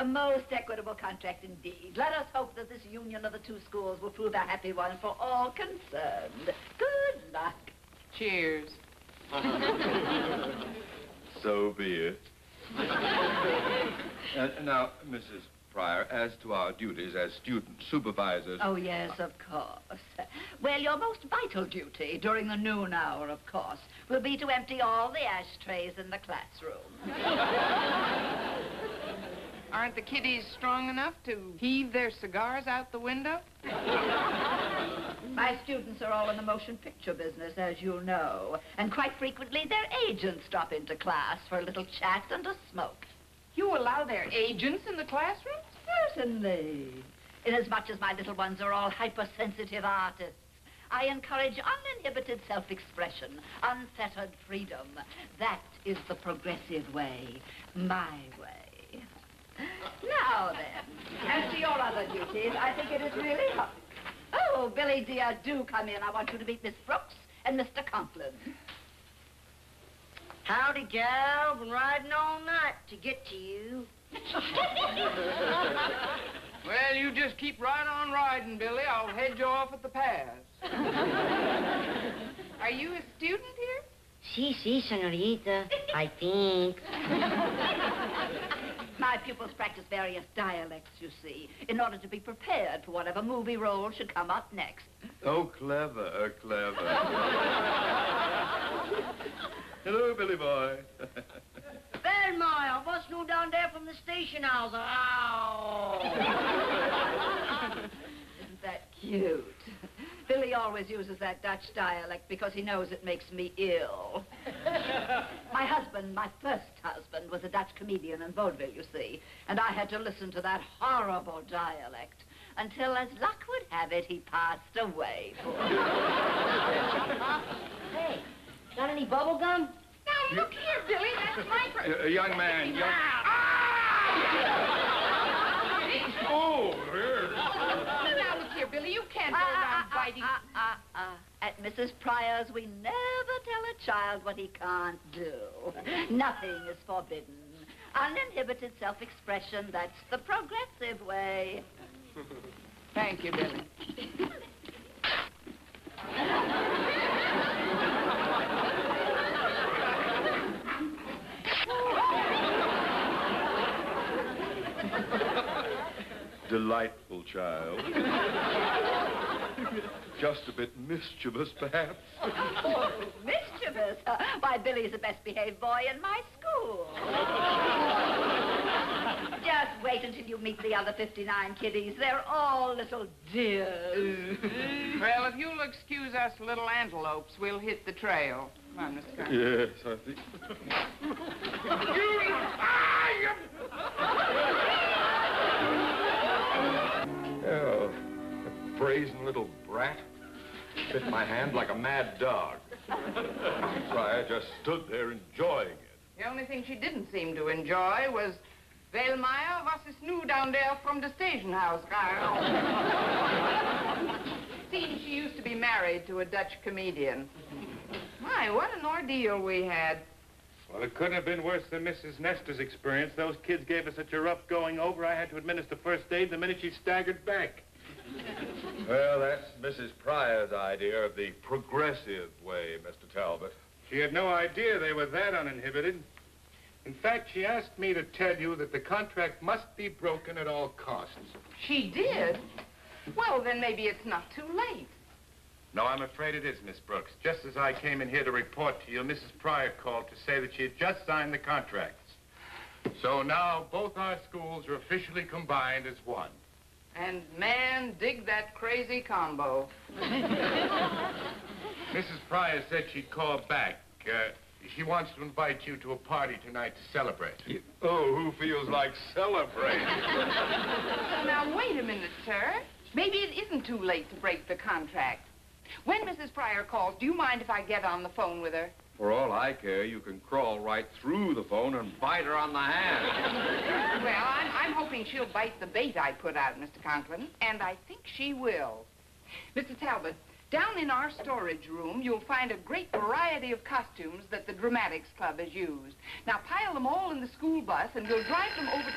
A most equitable contract indeed. Let us hope that this union of the two schools will prove a happy one for all concerned. Good luck. Cheers. So be it. Now, Mrs. Pryor, as to our duties as student supervisors... Oh, yes, of course. Well, your most vital duty during the noon hour, of course, will be to empty all the ashtrays in the classroom. Aren't the kiddies strong enough to heave their cigars out the window? My students are all in the motion picture business, as you know, and quite frequently their agents drop into class for a little chat and a smoke. You allow their agents in the classroom? Certainly. Inasmuch as my little ones are all hypersensitive artists, I encourage uninhibited self-expression, unfettered freedom. That is the progressive way, my way. Now then, as to your other duties, I think it is really hot. Oh, Billy, dear, do come in. I want you to meet Miss Brooks and Mr. Conklin. Howdy, gal. Been riding all night to get to you. Well, you just keep right on riding, Billy. I'll head you off at the pass. Are you a student here? Si, senorita. I think. My pupils practice various dialects, you see, in order to be prepared for whatever movie role should come up next. Oh, clever, clever. Hello, Billy boy. Well, Maya, what's new down there from the station house? Ow! Isn't that cute? Billy always uses that Dutch dialect because he knows it makes me ill. My husband, my first husband, was a Dutch comedian in vaudeville, you see, and I had to listen to that horrible dialect until, as luck would have it, he passed away. Hey, got any bubble gum? Now, look here, Billy. That's my... young man, young... Oh, here. Now, look here, Billy. You can't go around biting... At Mrs. Pryor's, we never tell a child what he can't do. Nothing is forbidden. Uninhibited self-expression, that's the progressive way. Thank you, Billy. Delightful child. Just a bit mischievous, perhaps. Oh, mischievous? Why, Billy's the best behaved boy in my school. Just wait until you meet the other 59 kiddies. They're all little dears. Well, if you'll excuse us little antelopes, we'll hit the trail. Come on, Mr. Conklin. Yes, I think... Oh, a brazen little brat. Bit my hand like a mad dog. Pryor just stood there enjoying it. The only thing she didn't seem to enjoy was... Well, Maya, was is new down there from the station house, Seems she used to be married to a Dutch comedian. My, what an ordeal we had. Well, it couldn't have been worse than Mrs. Nestor's experience. Those kids gave us such a rough going over, I had to administer first aid the minute she staggered back. Well, that's Mrs. Pryor's idea of the progressive way, Mr. Talbot. She had no idea they were that uninhibited. In fact, she asked me to tell you that the contract must be broken at all costs. She did? Well, then maybe it's not too late. No, I'm afraid it is, Miss Brooks. Just as I came in here to report to you, Mrs. Pryor called to say that she had just signed the contracts. So now both our schools are officially combined as one. And man, dig that crazy combo. Mrs. Pryor said she'd call back. She wants to invite you to a party tonight to celebrate. Oh, who feels like celebrating? Now, wait a minute, sir. Maybe it isn't too late to break the contract. When Mrs. Pryor calls, do you mind if I get on the phone with her? For all I care, you can crawl right through the phone and bite her on the hand. Well, I'm hoping she'll bite the bait I put out, Mr. Conklin, and I think she will. Mr. Talbot, down in our storage room, you'll find a great variety of costumes that the Dramatics Club has used. Now, pile them all in the school bus, and we'll drive them over...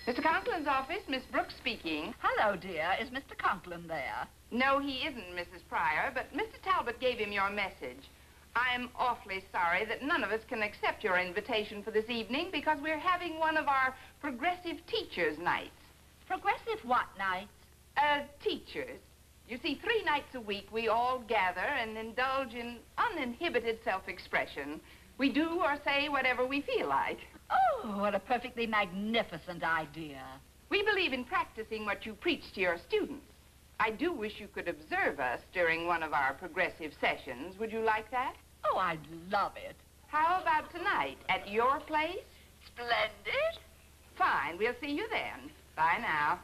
Mr. Conklin's office, Miss Brooks speaking. Hello, dear. Is Mr. Conklin there? No, he isn't, Mrs. Pryor, but Mr. Talbot gave him your message. I'm awfully sorry that none of us can accept your invitation for this evening because we're having one of our progressive teachers' nights. Progressive what nights? Teachers. You see, 3 nights a week we all gather and indulge in uninhibited self-expression. We do or say whatever we feel like. Oh, what a perfectly magnificent idea. We believe in practicing what you preach to your students. I do wish you could observe us during one of our progressive sessions. Would you like that? Oh, I'd love it. How about tonight, at your place? Splendid. Fine, we'll see you then. Bye now.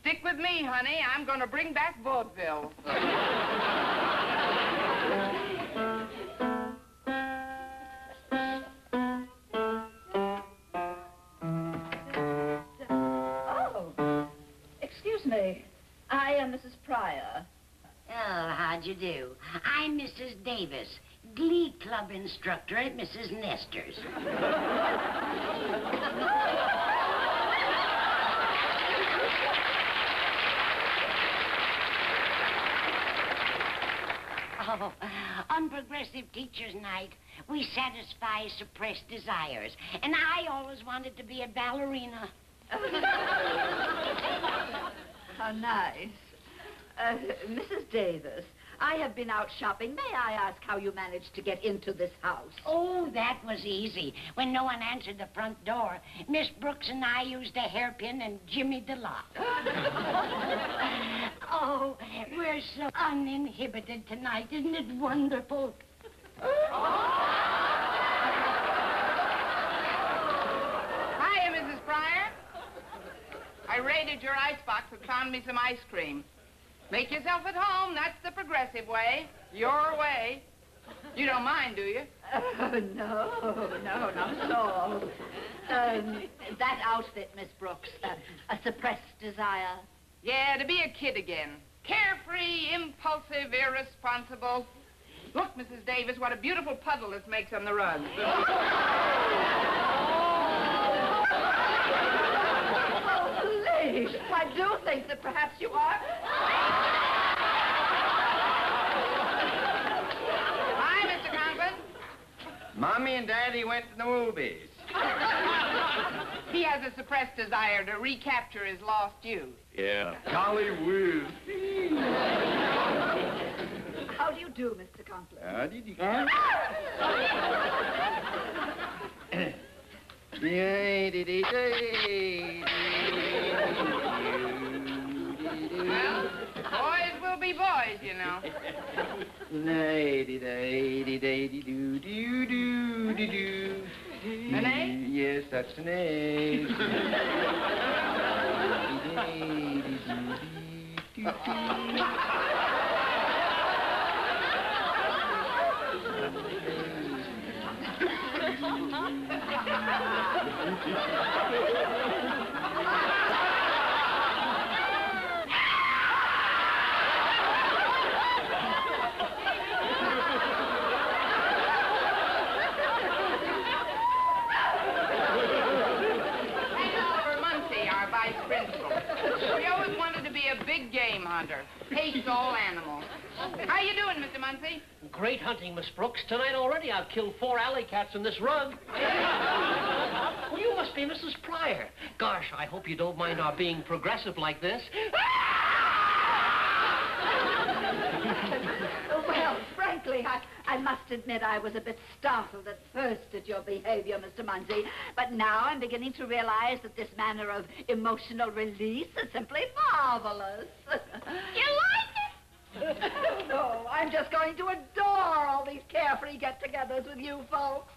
Stick with me, honey. I'm going to bring back vaudeville. Oh, excuse me. I am Mrs. Pryor. Oh, how'd you do? I'm Mrs. Davis, Glee Club instructor at Mrs. Nestor's. Oh, on Progressive Teachers' Night, we satisfy suppressed desires. And I always wanted to be a ballerina. How nice. Mrs. Davis, I have been out shopping. May I ask how you managed to get into this house? Oh, that was easy. When no one answered the front door, Miss Brooks and I used a hairpin and jimmied the lock. Oh, we're so uninhibited tonight. Isn't it wonderful? Hiya, Mrs. Pryor. I raided your icebox and found me some ice cream. Make yourself at home. That's the progressive way. Your way. You don't mind, do you? No, not at all. That outfit, Miss Brooks, a suppressed desire. Yeah, to be a kid again. Carefree, impulsive, irresponsible. Look, Mrs. Davis, what a beautiful puddle this makes on the rug. Please, I do think that perhaps you are. Hi, Mr. Conklin. Mommy and Daddy went to the movies. He has a suppressed desire to recapture his lost youth. Yeah. Hollywood. How do you do, Mr. Conklin? How did you come? Well, boys will be boys, you know. An A? Yes, that's an A. He always wanted to be a big game hunter. Hates all animals. How you doing, Mr. Muncie? Great hunting, Miss Brooks. Tonight already I've killed 4 alley cats in this run. Well, you must be Mrs. Pryor. Gosh, I hope you don't mind our being progressive like this. Well, frankly, I must admit I was a bit startled at first at your behavior, Mr. Munsey. But now I'm beginning to realize that this manner of emotional release is simply marvelous. You like it? Oh, I'm just going to adore all these carefree get-togethers with you folks.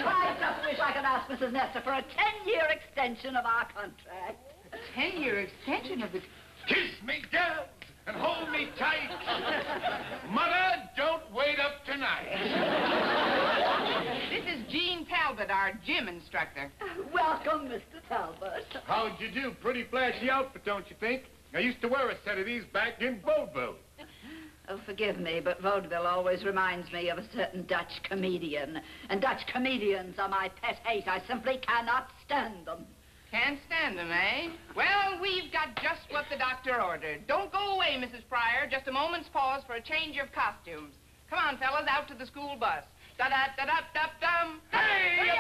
I just wish I could ask Mrs. Nestor for a 10-year extension of our contract. A 10-year extension of the... Kiss me, girls, and hold me tight. Mother, don't wait up tonight. This is Jean Talbot, our gym instructor. Welcome, Mr. Talbot. How'd you do? Pretty flashy outfit, don't you think? I used to wear a set of these back in Vaudeville. Oh, forgive me, but vaudeville always reminds me of a certain Dutch comedian. And Dutch comedians are my pet hate. I simply cannot stand them. Can't stand them, eh? Well, we've got just what the doctor ordered. Don't go away, Mrs. Pryor. Just a moment's pause for a change of costumes. Come on, fellas, out to the school bus. Da-da-da-da-da-dum. Hey!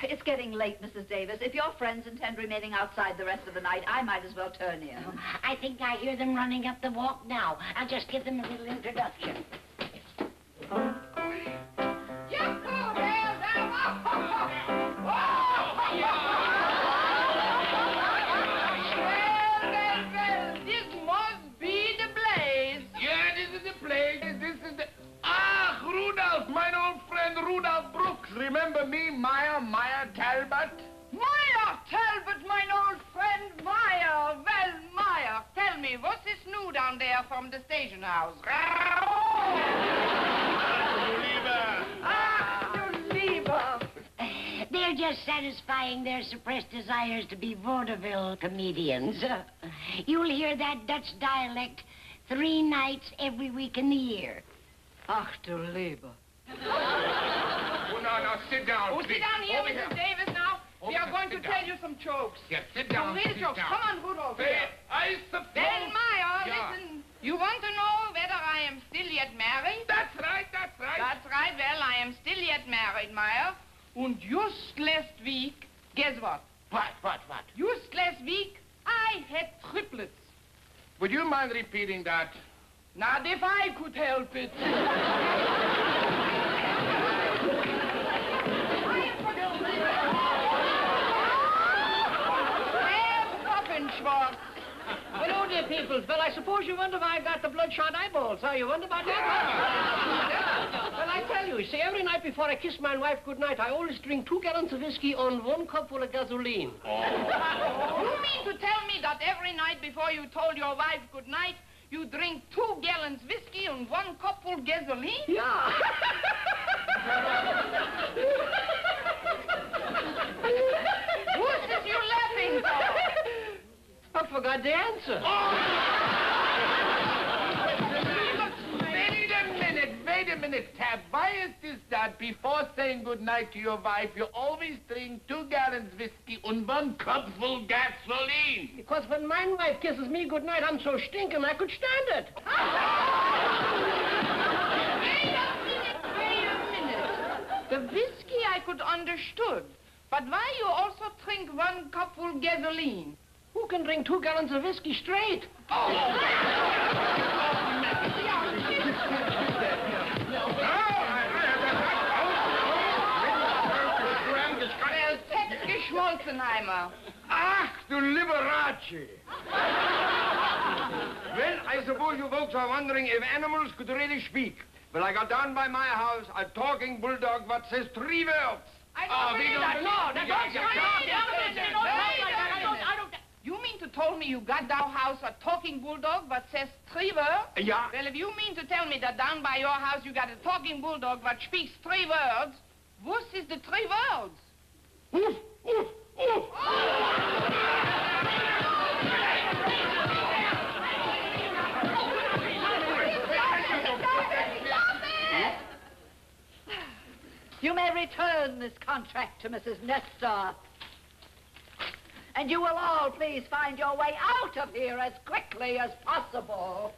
It's getting late, Mrs. Davis. If your friends intend remaining outside the rest of the night, I might as well turn in. I think I hear them running up the walk now. I'll just give them a little introduction. Remember me, Meyer Talbot? Meyer Talbot, my old friend Meyer. Well, Meyer, tell me, what's this new down there from the station house? They're just satisfying their suppressed desires to be vaudeville comedians. You'll hear that Dutch dialect 3 nights every week in the year. Ach, du Liebe. Oh, no, sit down, Oh, please. sit down here, Over Mrs. Davis, now. We are going to sit tell down. you some jokes. Yes, sit down, Some real sit jokes. down. Come on, Rudolph. Say, Here. I suppose... Well, Meyer, Yeah. listen. You want to know whether I am still yet married? That's right, that's right. That's right. Well, I am still yet married, Meyer. And just last week, guess what? What? Just last week, I had triplets. Would you mind repeating that? Not if I could help it. Schwartz. Hello, dear people. Well, I suppose you wonder why I got the bloodshot eyeballs, huh? You wonder about that? Well, I tell you, see, every night before I kiss my wife goodnight, I always drink 2 gallons of whiskey on 1 cup full of gasoline. You mean to tell me that every night before you told your wife good night, you drink 2 gallons whiskey and 1 cup full gasoline? Yeah. What is you laughing for? I forgot the answer. Wait a minute, Tab. Why is this that before saying goodnight to your wife, you always drink 2 gallons whiskey and 1 cup full gasoline? Because when my wife kisses me goodnight, I'm so stinking I could stand it. Wait a minute. The whiskey I could understood. But why you also drink 1 cup full gasoline? Who can drink 2 gallons of whiskey straight? Well, Tetzke Schmolzenheimer. Ach, du Liberace. Well, I suppose you folks are wondering if animals could really speak. Well, I got down by my house a talking bulldog what says 3 words. I don't believe that. No, that's not I don't... You mean to tell me you got down house a talking bulldog that says 3 words? Yeah. Well, if you mean to tell me that down by your house you got a talking bulldog that speaks 3 words, what is the 3 words? Oof, oof, oof. You may return this contract to Mrs. Nestor. And you will all please find your way out of here as quickly as possible.